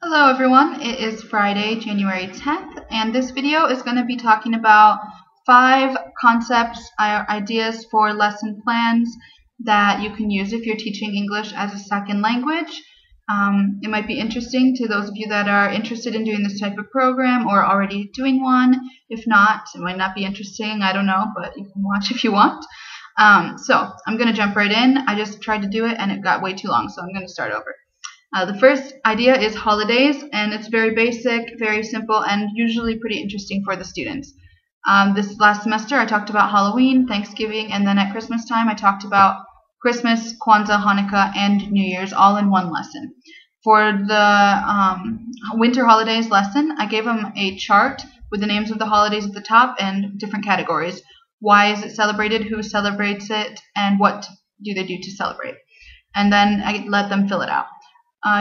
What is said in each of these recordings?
Hello everyone, it is Friday, January 10th, and this video is going to be talking about 5 concepts, ideas for lesson plans that you can use if you're teaching English as a second language. It might be interesting to those of you that are interested in doing this type of program or already doing one. If not, it might not be interesting, I don't know, but you can watch if you want. So I'm going to jump right in. I just tried to do it and it got way too long, so I'm going to start over. The first idea is holidays, and it's very basic, very simple, and usually pretty interesting for the students. This last semester I talked about Halloween, Thanksgiving, and then at Christmas time I talked about Christmas, Kwanzaa, Hanukkah, and New Year's all in one lesson. For the winter holidays lesson, I gave them a chart with the names of the holidays at the top and different categories. Why is it celebrated, who celebrates it, and what do they do to celebrate? And then I let them fill it out.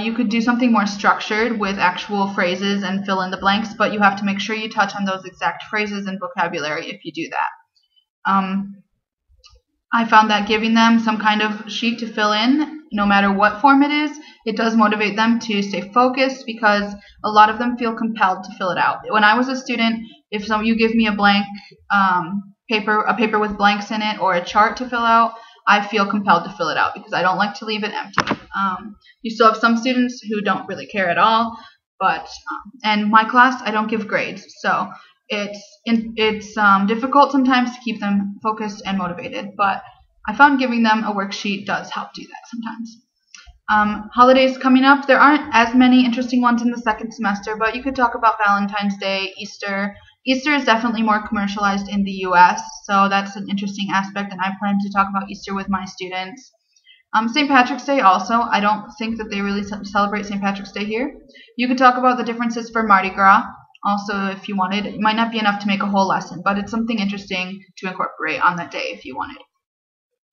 You could do something more structured with actual phrases and fill in the blanks, but you have to make sure you touch on those exact phrases and vocabulary if you do that. I found that giving them some kind of sheet to fill in, no matter what form it is, it does motivate them to stay focused because a lot of them feel compelled to fill it out. When I was a student, if you give me a blank paper with blanks in it or a chart to fill out, I feel compelled to fill it out because I don't like to leave it empty. You still have some students who don't really care at all, but and my class I don't give grades, so it's difficult sometimes to keep them focused and motivated. But I found giving them a worksheet does help do that sometimes. Holidays coming up, there aren't as many interesting ones in the second semester, but you could talk about Valentine's Day, Easter. Easter is definitely more commercialized in the US, so that's an interesting aspect, and I plan to talk about Easter with my students. St. Patrick's Day also, I don't think that they really celebrate St. Patrick's Day here. You could talk about the differences for Mardi Gras also if you wanted. It might not be enough to make a whole lesson, but it's something interesting to incorporate on that day if you wanted.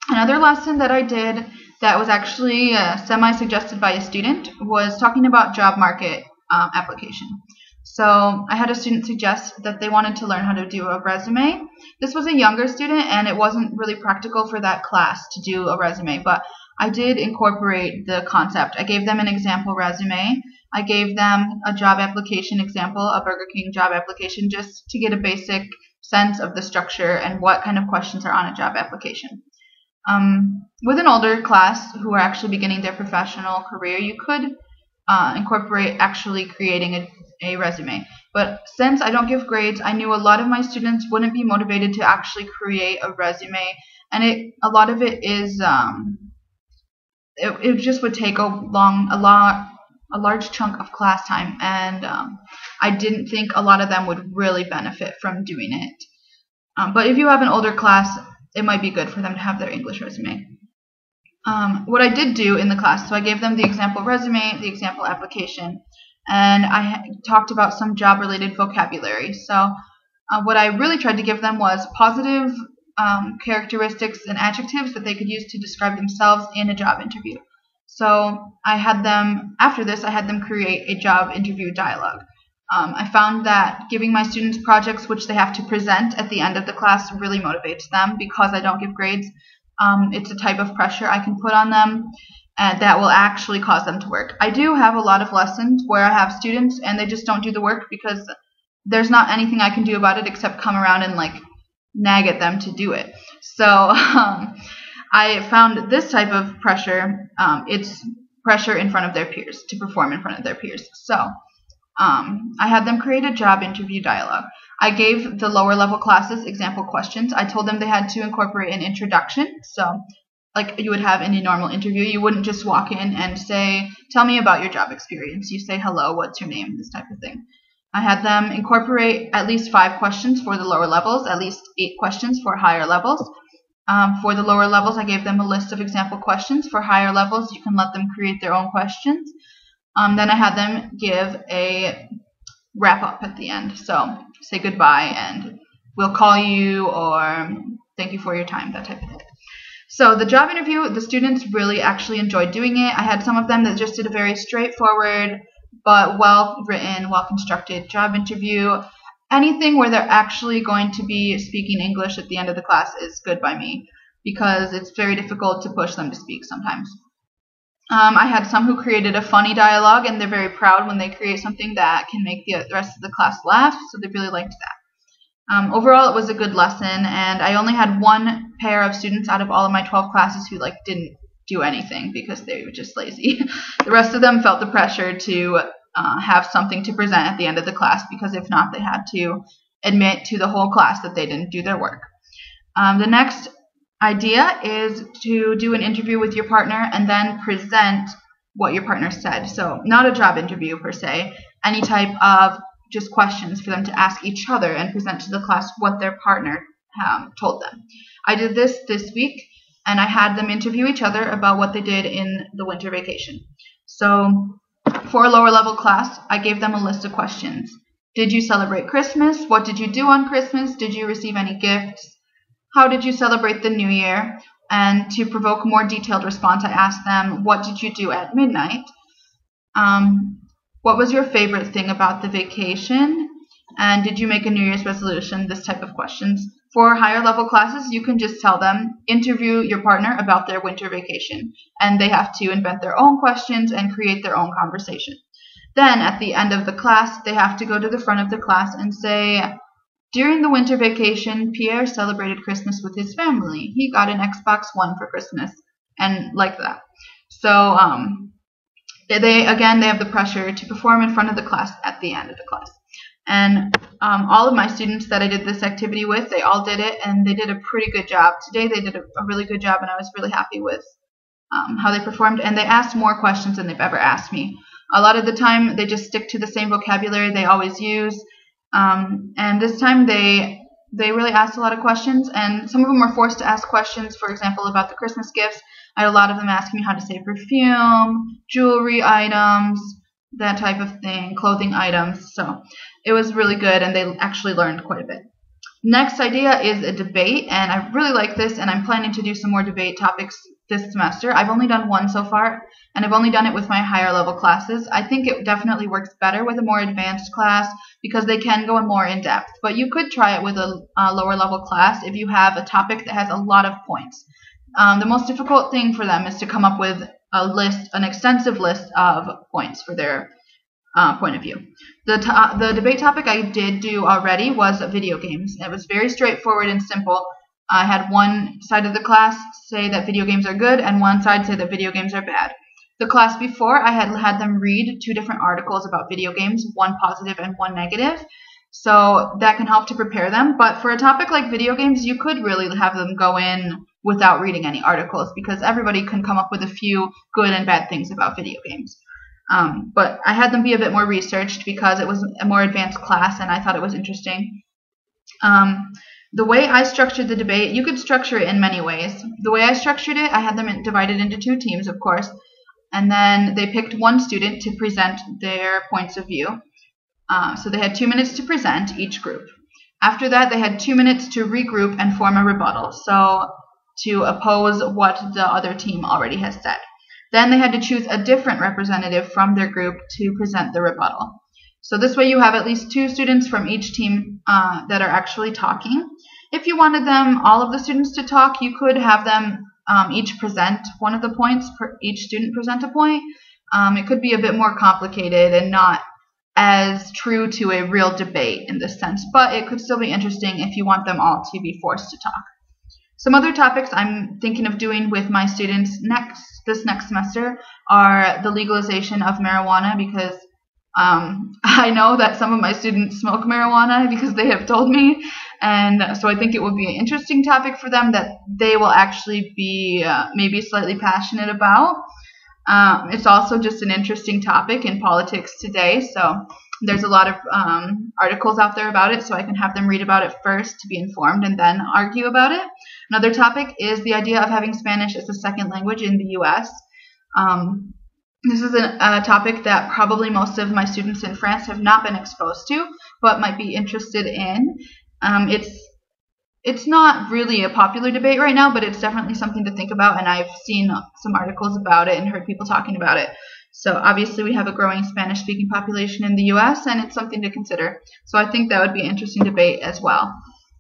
Another lesson that I did that was actually semi-suggested by a student was talking about job market application. So I had a student suggest that they wanted to learn how to do a resume. This was a younger student, and it wasn't really practical for that class to do a resume, but I did incorporate the concept. I gave them an example resume. I gave them a job application example, a Burger King job application, just to get a basic sense of the structure and what kind of questions are on a job application. With an older class who are actually beginning their professional career, you could incorporate actually creating a resume. But since I don't give grades, I knew a lot of my students wouldn't be motivated to actually create a resume, and a lot of it is it just would take a large chunk of class time, and I didn't think a lot of them would really benefit from doing it. But if you have an older class, it might be good for them to have their English resume. What I did do in the class, so I gave them the example resume, the example application, and I talked about some job-related vocabulary. So what I really tried to give them was positive characteristics and adjectives that they could use to describe themselves in a job interview. So after this, I had them create a job interview dialogue. I found that giving my students projects which they have to present at the end of the class really motivates them because I don't give grades. It's a type of pressure I can put on them that will actually cause them to work. I do have a lot of lessons where I have students and they just don't do the work because there's not anything I can do about it except come around and nag at them to do it. So I found this type of pressure, it's pressure in front of their peers, to perform in front of their peers. So I had them create a job interview dialogue. I gave the lower level classes example questions. I told them they had to incorporate an introduction. So like you would have in a normal interview, you wouldn't just walk in and say, tell me about your job experience. You say, hello, what's your name, this type of thing. I had them incorporate at least 5 questions for the lower levels, at least 8 questions for higher levels. For the lower levels, I gave them a list of example questions. For higher levels, you can let them create their own questions. Then I had them give a wrap-up at the end. So say goodbye and we'll call you, or thank you for your time, that type of thing. So the job interview, the students really actually enjoyed doing it. I had some of them that just did a very straightforward but well-written, well-constructed job interview. Anything where they're actually going to be speaking English at the end of the class is good by me because it's very difficult to push them to speak sometimes. I had some who created a funny dialogue, and they're very proud when they create something that can make the rest of the class laugh, so they really liked that. Overall, it was a good lesson, and I only had one pair of students out of all of my 12 classes who didn't do anything because they were just lazy. The rest of them felt the pressure to have something to present at the end of the class, because if not, they had to admit to the whole class that they didn't do their work. The next idea is to do an interview with your partner and then present what your partner said. So not a job interview per se, any type of just questions for them to ask each other and present to the class what their partner told them. I did this week, and I had them interview each other about what they did in the winter vacation. So for a lower level class, I gave them a list of questions. Did you celebrate Christmas? What did you do on Christmas? Did you receive any gifts? How did you celebrate the New Year? And to provoke a more detailed response, I asked them, what did you do at midnight? What was your favorite thing about the vacation? And did you make a New Year's resolution? This type of questions. For higher level classes, you can just tell them, interview your partner about their winter vacation. And they have to invent their own questions and create their own conversation. Then at the end of the class, they have to go to the front of the class and say, during the winter vacation, Pierre celebrated Christmas with his family. He got an Xbox One for Christmas, and like that. So they have the pressure to perform in front of the class at the end of the class. And all of my students that I did this activity with, they all did it, and they did a pretty good job. Today they did a really good job, and I was really happy with how they performed. And they asked more questions than they've ever asked me. A lot of the time, they just stick to the same vocabulary they always use. And this time they really asked a lot of questions, and some of them were forced to ask questions, for example, about the Christmas gifts. I had a lot of them asking me how to say perfume, jewelry items, that type of thing, clothing items. So it was really good, and they actually learned quite a bit. Next idea is a debate, and I really like this, and I'm planning to do some more debate topics this semester. I've only done one so far, and I've only done it with my higher level classes. I think it definitely works better with a more advanced class because they can go more in depth, but you could try it with a lower level class if you have a topic that has a lot of points. The most difficult thing for them is to come up with an extensive list of points for their point of view. The debate topic I did do already was video games. It was very straightforward and simple. I had one side of the class say that video games are good and one side say that video games are bad. The class before, I had them read 2 different articles about video games, one positive and one negative. So that can help to prepare them. But for a topic like video games, you could really have them go in without reading any articles, because everybody can come up with a few good and bad things about video games. But I had them be a bit more researched because it was a more advanced class and I thought it was interesting. The way I structured the debate, you could structure it in many ways. The way I structured it, I had them divided into 2 teams, of course, and then they picked one student to present their points of view. So they had 2 minutes to present, each group. After that, they had 2 minutes to regroup and form a rebuttal, so to oppose what the other team already has said. Then they had to choose a different representative from their group to present the rebuttal. So this way you have at least 2 students from each team that are actually talking. If you wanted all of the students to talk, you could have them each present one of the points, each student present a point. It could be a bit more complicated and not as true to a real debate in this sense, but it could still be interesting if you want them all to be forced to talk. Some other topics I'm thinking of doing with my students this next semester are the legalization of marijuana, because I know that some of my students smoke marijuana because they have told me, and so I think it will be an interesting topic for them that they will actually be maybe slightly passionate about. It's also just an interesting topic in politics today, so there's a lot of articles out there about it, so I can have them read about it first to be informed and then argue about it. Another topic is the idea of having Spanish as a second language in the U.S. This is a topic that probably most of my students in France have not been exposed to, but might be interested in. It's not really a popular debate right now, but it's definitely something to think about, and I've seen some articles about it and heard people talking about it. So obviously we have a growing Spanish-speaking population in the U.S., and it's something to consider. So I think that would be an interesting debate as well.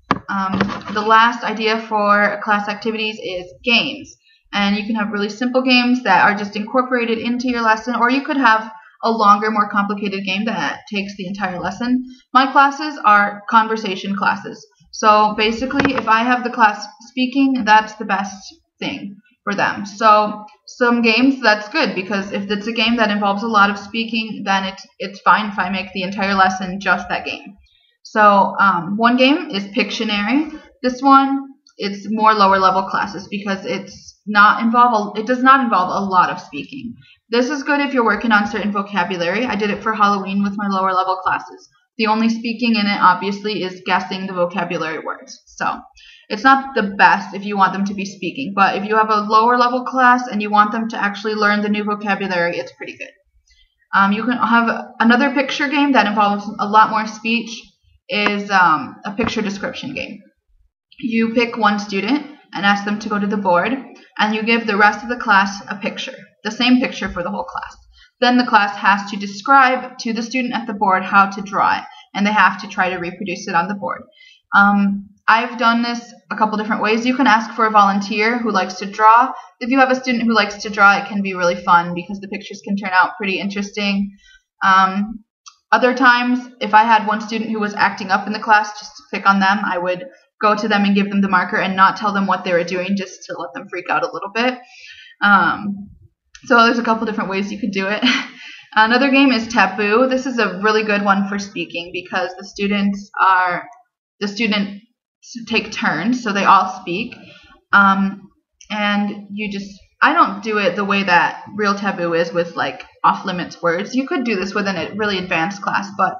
The last idea for class activities is games. And you can have really simple games that are just incorporated into your lesson, or you could have a longer, more complicated game that takes the entire lesson. My classes are conversation classes. So basically, if I have the class speaking, that's the best thing for them. So some games, that's good, because if it's a game that involves a lot of speaking, then it's fine if I make the entire lesson just that game. So one game is Pictionary. This one, it's more lower level classes because it does not involve a lot of speaking. This is good if you're working on certain vocabulary. I did it for Halloween with my lower level classes. The only speaking in it, obviously, is guessing the vocabulary words. So it's not the best if you want them to be speaking, but if you have a lower level class and you want them to actually learn the new vocabulary, it's pretty good. You can have another picture game that involves a lot more speech, is a picture description game. You pick one student and ask them to go to the board, and you give the rest of the class a picture, the same picture for the whole class. Then the class has to describe to the student at the board how to draw it, and they have to try to reproduce it on the board. I've done this a couple different ways. You can ask for a volunteer who likes to draw. If you have a student who likes to draw, it can be really fun because the pictures can turn out pretty interesting. Other times, if I had one student who was acting up in the class, just to pick on them, I would go to them and give them the marker and not tell them what they were doing, just to let them freak out a little bit. So there's a couple different ways you could do it. Another game is Taboo. This is a really good one for speaking because the students take turns, so they all speak. And I don't do it the way that real Taboo is with like off-limits words. You could do this with a really advanced class, but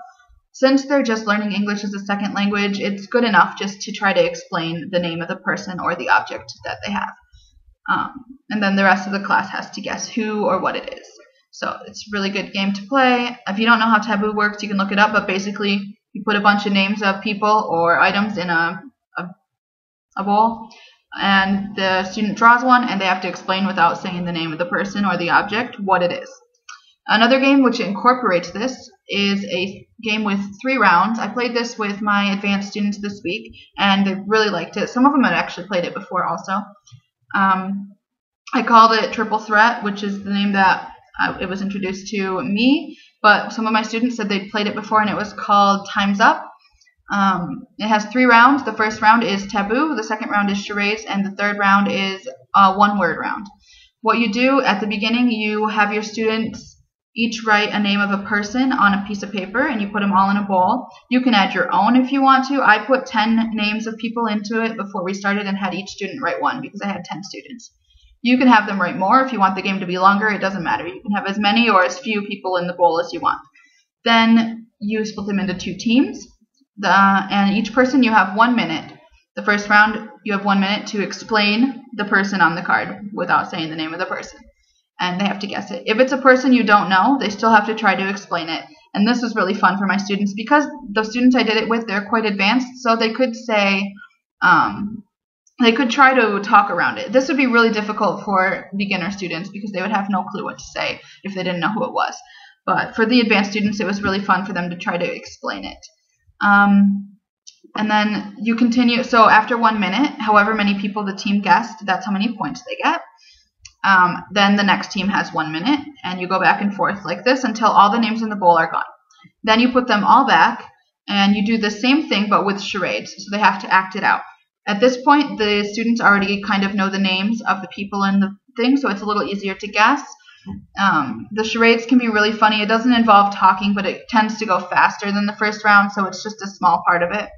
since they're just learning English as a second language, it's good enough just to try to explain the name of the person or the object that they have. And then the rest of the class has to guess who or what it is. So it's a really good game to play. If you don't know how Taboo works, you can look it up, but basically you put a bunch of names of people or items in a bowl, and the student draws one, and they have to explain without saying the name of the person or the object what it is. Another game which incorporates this is a game with 3 rounds. I played this with my advanced students this week, and they really liked it. Some of them had actually played it before also. I called it Triple Threat, which is the name that it was introduced to me, but some of my students said they'd played it before, and it was called Time's Up. It has 3 rounds. The first round is Taboo, the second round is Charades, and the third round is a one-word round. What you do at the beginning, you have your students each write a name of a person on a piece of paper, and you put them all in a bowl. You can add your own if you want to. I put 10 names of people into it before we started and had each student write one because I had 10 students. You can have them write more if you want the game to be longer. It doesn't matter. You can have as many or as few people in the bowl as you want. Then you split them into 2 teams, and each person you have 1 minute. The first round you have 1 minute to explain the person on the card without saying the name of the person, and they have to guess it. If it's a person you don't know, they still have to try to explain it. And this was really fun for my students because the students I did it with, they're quite advanced, so they could say, they could try to talk around it. This would be really difficult for beginner students because they would have no clue what to say if they didn't know who it was. But for the advanced students, it was really fun for them to try to explain it. And then you continue. So after 1 minute, however many people the team guessed, that's how many points they get. Then the next team has 1 minute, and you go back and forth like this until all the names in the bowl are gone. Then you put them all back, and you do the same thing but with charades, so they have to act it out. At this point, the students already kind of know the names of the people in the thing, so it's a little easier to guess. The charades can be really funny. It doesn't involve talking, but it tends to go faster than the first round, so it's just a small part of it.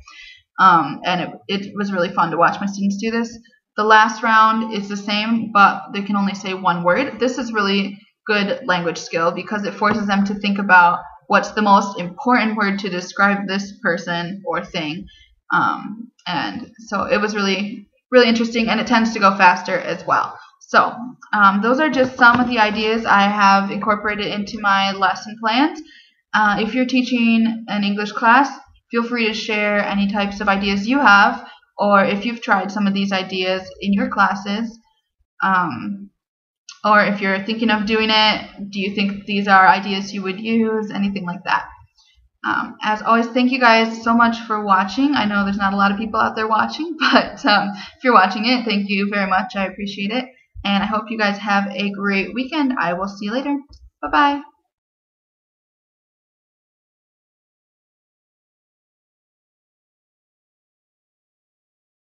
And it was really fun to watch my students do this. The last round is the same, but they can only say 1 word. This is really good language skill because it forces them to think about what's the most important word to describe this person or thing. And so it was really, really interesting, and it tends to go faster as well. So those are just some of the ideas I have incorporated into my lesson plans. If you're teaching an English class, feel free to share any types of ideas you have, or if you've tried some of these ideas in your classes, or if you're thinking of doing it, do you think these are ideas you would use, anything like that. As always, thank you guys so much for watching. I know there's not a lot of people out there watching, but if you're watching it, thank you very much. I appreciate it. And I hope you guys have a great weekend. I will see you later. Bye-bye.